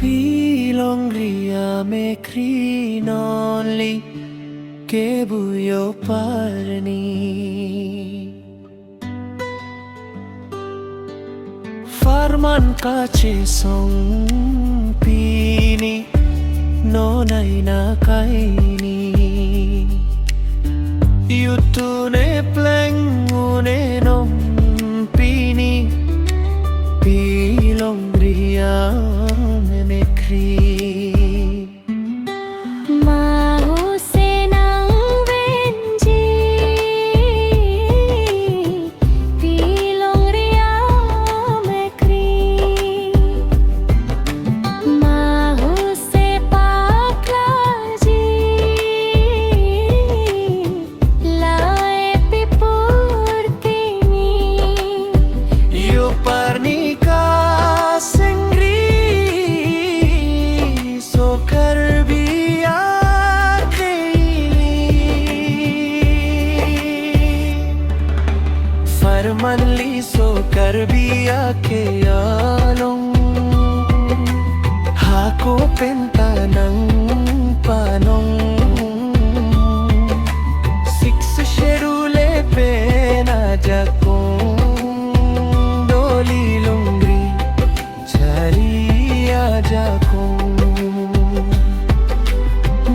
Pilongria me crinoli che buio parni Farman kache song pini nonay na kaini Yutune pleng une nom pini Pilongria me cri Manli so kar biya ke along Hako penta ng panong Six sherule pe na jakong Doli lungri chariya jakong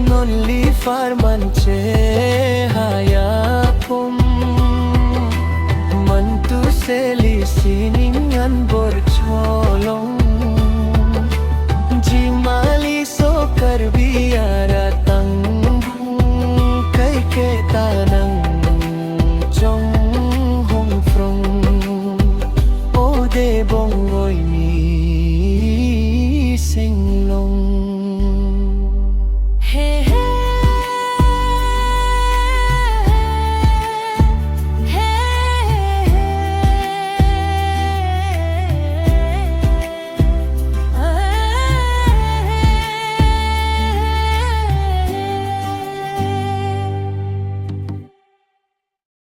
Nonli farman che hayakom Seli siningan borcholong Jimali so kar biara tang Kai ke tanang Jong hong frong O de bong oi mi